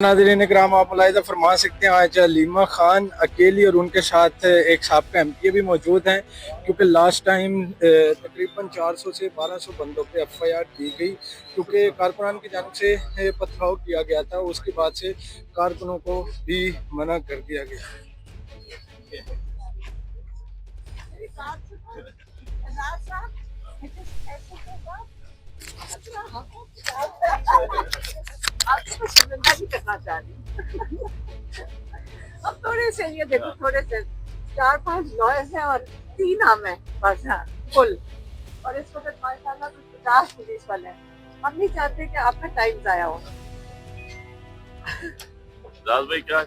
नाज़रीन इकराम, आप मुलाहिज़ा फरमा सकते हैं आज लीमा खान अकेली और उनके साथ एक साबिक़ा एमपी भी मौजूद हैं, क्योंकि लास्ट टाइम तकरीबन 400 से 1200 बंदों पे एफआईआर दी गई, क्योंकि कारकुनान की जानिब से पथराव किया गया था। उसके बाद से कारकुनों को भी मना कर दिया गया। आपको शर्मिंदा नहीं करना चाह रही। अब थोड़े से ये देखो, थोड़े से 4-5 लॉयर्स हैं और 3 हम हैं बस। हाँ, फुल। और इस वक्त माशाल्लाह तो 50 पुलिस वाले हैं। हम नहीं चाहते कि आपका टाइम जाया हो। इजाज भाई क्या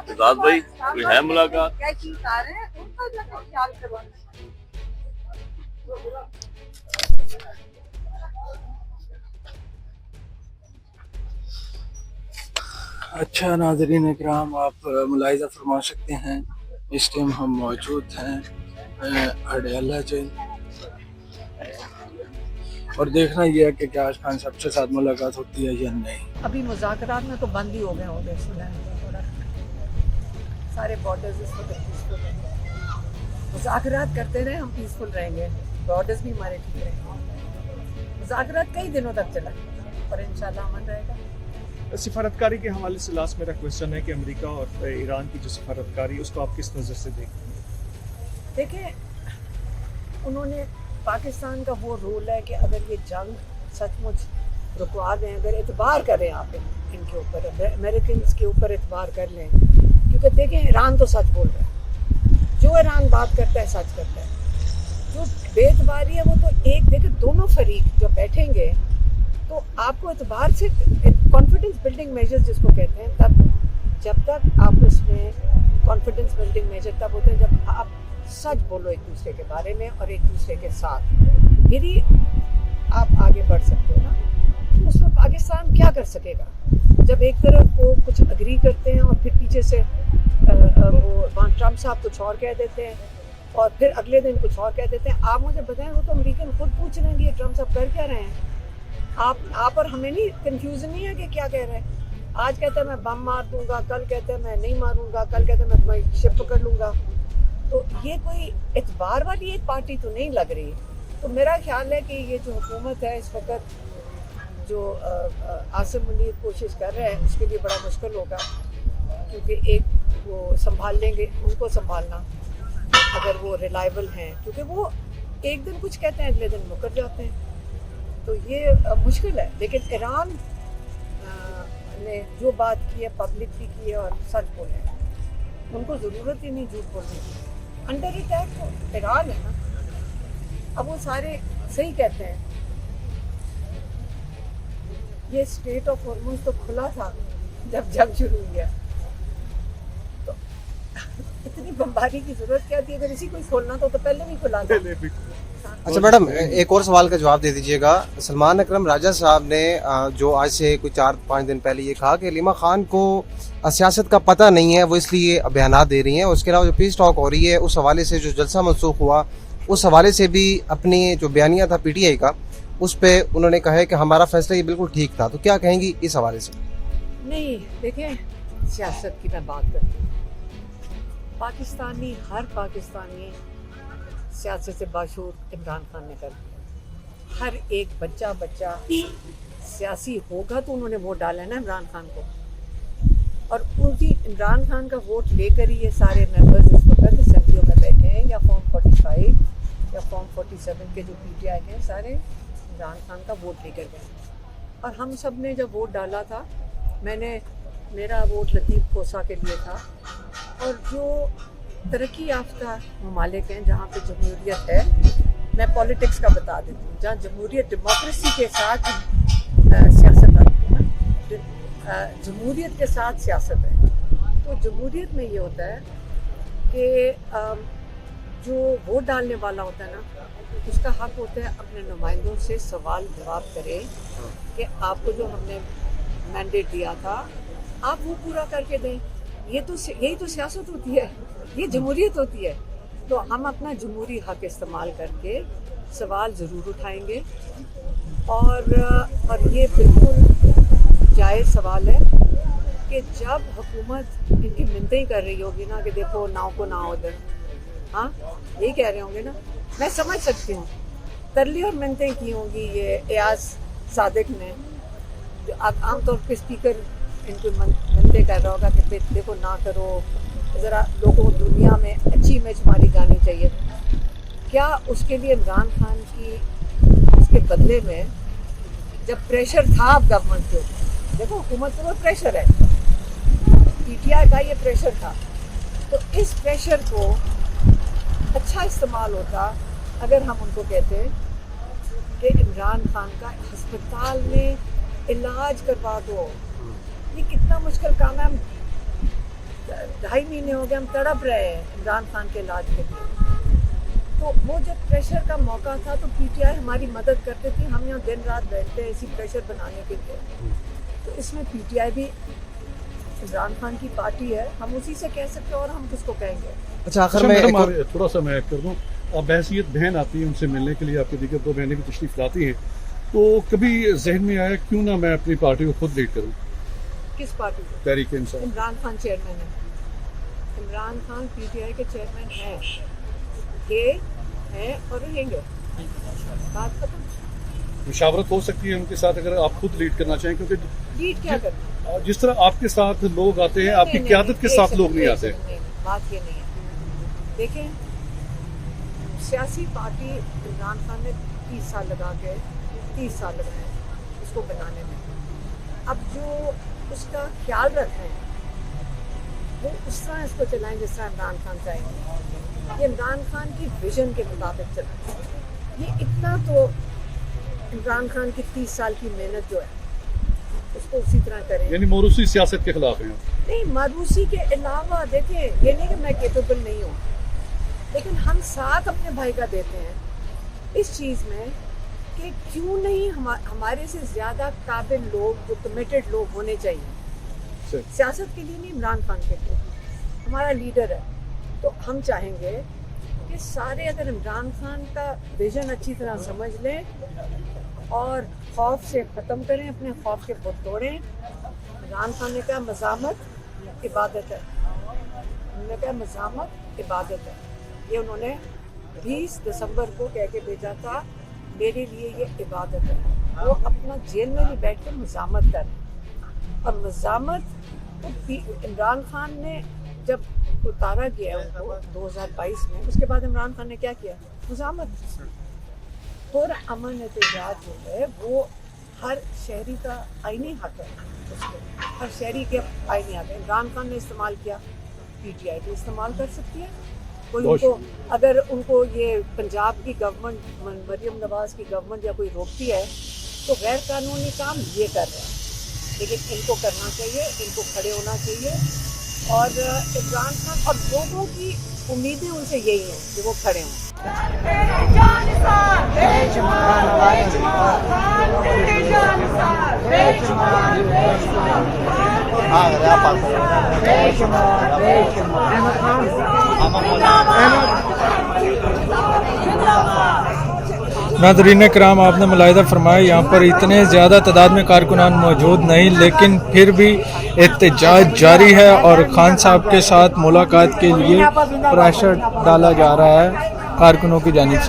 इजाज भाई कोई है मुलाकात? क्या चीज आ रहे हैं उनका जरा ख्याल करवाना। अच्छा नाज़रीन इकराम, आप मुलाहिज़ा फरमा सकते हैं इस टाइम हम मौजूद हैं अडयाला जेल, और देखना ये है कि क्या आज खान साहब के साथ मुलाकात होती है या नहीं। अभी मुज़ाकरात में तो बंद ही हो गए होंगे, सुना है थोड़ा। सारे बॉर्डर्स इस वक्त पीसफुल हैं। मुज़ाकरात करते रहे, हम पीसफुल रहेंगे, बॉर्डर्स भी हमारे ठीक रहेंगे। मुज़ाकरात कई दिनों तक चला और इंशाल्लाह अमन रहेगा। सिफारतकारी के हवाले से लास्ट मेरा क्वेश्चन है कि अमेरिका और ईरान की जो सिफारतकारी उसको आप किस नज़र से देखते हैं? देखें, उन्होंने पाकिस्तान का वो रोल है कि अगर ये जंग सचमुच रुकवा दें, अगर एतबार करें आप इनके ऊपर, अमेरिकन के ऊपर एतबार कर लें, क्योंकि देखें ईरान तो सच बोल रहा है, जो ईरान बात करता है सच करता है। जो बेतबारी है वो तो एक, देखें दोनों फरीक जो बैठेंगे तो आपको एतबार से कॉन्फिडेंस बिल्डिंग मेजर्स जिसको कहते हैं, तब जब तक आप उसमें कॉन्फिडेंस बिल्डिंग मेजर तब होते हैं जब आप सच बोलो एक दूसरे के बारे में और एक दूसरे के साथ, फिर ही आप आगे बढ़ सकते हो ना। तो उसमें पाकिस्तान क्या कर सकेगा जब एक तरफ वो कुछ अग्री करते हैं और फिर पीछे से वो वहाँ ट्रम्प साहब कुछ और कह देते हैं और फिर अगले दिन कुछ और कह देते हैं। आप मुझे बताएं, वो तो अमेरिकन खुद पूछ रहे हैं कि ट्रम्प साहब कर क्या रहे हैं। आप और हमें नहीं कंफ्यूजन नहीं है कि क्या कह रहे हैं। आज कहते हैं मैं बम मार दूंगा, कल कहते हैं मैं नहीं मारूंगा, कल कहते हैं मैं तुम्हारी शिप पकड़ लूंगा। तो ये कोई एतबार वाली एक पार्टी तो नहीं लग रही। तो मेरा ख्याल है कि ये जो हुकूमत है इस वक्त, जो आसिम मुनीर कोशिश कर रहे हैं, उसके लिए बड़ा मुश्किल होगा, क्योंकि एक वो संभाल लेंगे, उनको संभालना अगर वो रिलायबल हैं, क्योंकि वो एक दिन कुछ कहते हैं अगले दिन मुकर जाते हैं, तो ये मुश्किल है। लेकिन ईरान ने जो बात की है पब्लिकली की है और सच बोले, उनको ज़रूरत ही नहीं झूठ बोलने की। अंडर अटैक तो ईरान है ना। अब वो सारे सही कहते हैं, ये स्ट्रेट ऑफ हॉर्मुज़ तो खुला था जब जंग शुरू हुई है, तो इतनी बमबारी की ज़रूरत क्या थी? अगर इसी को खोलना तो पहले भी खुला था। अच्छा मैडम, एक और सवाल का जवाब दे दीजिएगा। सलमान अकरम राजा साहब ने जो आज से कुछ 4-5 दिन पहले ये कहा कि लीमा खान को सियासत का पता नहीं है, वो इसलिए बयानात दे रही हैं। उसके अलावा जो पीस टॉक हो रही है उस हवाले से, जो जलसा मनसूख हुआ उस हवाले से भी अपनी जो बयानिया था पीटीआई का, उस पर उन्होंने कहा है कि हमारा फैसला ये बिल्कुल ठीक था। तो क्या कहेंगी इस हवाले से? नहीं, देखें सियासत की मैं बात करती हूँ। पाकिस्तानी, हर पाकिस्तानी सियासत से बाशूर इमरान खान ने कर दिया। हर एक बच्चा सियासी होगा तो उन्होंने वोट डाला है ना इमरान खान को, और उसी इमरान खान का वोट लेकर ही ये सारे मेंबर्स इस वक्त असेंबलियों में बैठे हैं, या फॉर्म 45 या फॉर्म 47 के जो पीटीआई हैं, सारे इमरान खान का वोट लेकर गए। और हम सब ने जब वोट डाला था, मेरा वोट लतीफ़ खोसा के लिए था। और जो तरक्की याफ्ता ममालिक हैं जहाँ पे जमहूरियत है, मैं पॉलिटिक्स का बता देती हूँ, जहाँ जमहूरियत डेमोक्रेसी के साथ सियासत आती है ना, जमहूरियत के साथ सियासत है। तो जमहूरियत में ये होता है कि जो वोट डालने वाला होता है ना, उसका हक होता है अपने नुमाइंदों से सवाल जवाब करे कि आपको जो हमने मैंडेट दिया था आप वो पूरा करके दें। यही तो सियासत होती है, ये जमहूरियत होती है। तो हम अपना जमहूरी हक इस्तेमाल करके सवाल ज़रूर उठाएंगे, और ये बिल्कुल जायज़ सवाल है कि जब हुकूमत इनकी मिन्नतें कर रही होगी ना कि देखो नाव को ना उधर, हाँ यही कह रहे होंगे ना, मैं समझ सकती हूँ। तरले और मिन्नतें की होंगी ये एयाज सादिक ने, जो आमतौर पे स्पीकर इनको मिन्नतें कर रहा होगा कि देखो ना करो, ज़रा लोगों को दुनिया में अच्छी इमेज हमारी जानी चाहिए। क्या उसके लिए इमरान खान की उसके बदले में जब प्रेशर था अब गवर्नमेंट के ऊपर, देखो हुकूमत के ऊपर प्रेशर है, पीटीआई का ये प्रेशर था, तो इस प्रेशर को अच्छा इस्तेमाल होता अगर हम उनको कहते कि इमरान खान का अस्पताल में इलाज करवा दो। ये कितना मुश्किल काम है, हम 2.5 महीने हो गए हम तड़प रहे हैं इमरान खान के इलाज के लिए। तो वो जब प्रेशर का मौका था तो पीटीआई हमारी मदद करते थे, हम यहाँ दिन रात बैठते हैं इसी प्रेशर बनाने के लिए। तो इसमें पीटीआई भी इमरान खान की पार्टी है, हम उसी से कह सकते हैं और हम किसको कहेंगे। अच्छा आखिर में मैडम, एक और- थोड़ा सा मैं ऐड कर दूं, अब बहसीत बहन आती है उनसे मिलने के लिए, आपकी दीगर 2 बहनें भी तशरीफ लाती हैं, तो कभी जहन में आया क्यों ना मैं अपनी पार्टी को खुद लीड करूं? किस पार्टी को? तहरीक इंसाफ। इमरान खान चेयरमैन है, इमरान खान पीटीआई के चेयरमैन हैं, ये हैं और रहेंगे, बात खत्म। मुशावरत हो सकती है उनके साथ अगर आप खुद लीड करना चाहें, क्योंकि लीड क्या करना? जिस तरह आपके साथ लोग आते हैं, आपकी क़यादत के साथ लोग नहीं आते। नहीं, बात ये नहीं है। देखें, सियासी पार्टी इमरान खान ने 30 साल लगाए उसको बनाने में। अब जो उसका ख्याल रखें वो उस तरह इसको चलाएं जिस तरह इमरान खान चाहेंगे, ये इमरान खान की विजन के मुताबिक चलाएं। ये इतना तो इमरान खान की 30 साल की मेहनत जो है उसको उसी तरह करें। यानी मोरूसी सियासत के खिलाफ हैं। नहीं, मारूसी के अलावा देखें, ये नहीं कि मैं केपेबल नहीं हूँ, लेकिन हम साथ अपने भाई का देते हैं इस चीज़ में कि क्यों नहीं हमारे से ज़्यादा काबिल लोग, जो कमिटेड लोग होने चाहिए सियासत के लिए, नहीं इमरान खान के लिए। हमारा लीडर है तो हम चाहेंगे कि सारे अगर इमरान खान का विजन अच्छी तरह समझ लें और खौफ से ख़त्म करें, अपने खौफ के बुत तोड़ें। इमरान खान ने कहा मज़ामत इबादत है, उन्होंने कहा मज़ामत इबादत है, ये उन्होंने 20 दिसंबर को कह के भेजा था, मेरे लिए ये इबादत है। वो अपना जेल में भी बैठ कर मज़ामत करें, और मज़ामत तो इमरान खान ने जब उतारा गया उनको 2022 में, उसके बाद इमरान खान ने क्या किया? मज़ामत। और अमन एहतजाज जो है वो हर शहरी का आईनी हक है, उसके हर शहरी के आईनी हक है। इमरान खान ने इस्तेमाल किया, पीटीआई भी इस्तेमाल कर सकती है। कोई उनको, अगर उनको ये पंजाब की गवर्नमेंट, मरियम नवाज की गवर्नमेंट या कोई रोकती है तो गैर कानूनी काम ये कर रहे हैं, लेकिन इनको करना चाहिए, इनको खड़े होना चाहिए। और इमरान खान और लोगों की उम्मीदें उनसे यही हैं कि वो खड़े हों। नाज़रीन कराम, आपने मुलाहिज़ा फरमाया यहाँ पर इतने ज़्यादा तादाद में कारकुनान मौजूद नहीं, लेकिन फिर भी एहतजाज जारी है और खान साहब के साथ मुलाकात के लिए प्रेशर डाला जा रहा है कारकुनों की जानिब से।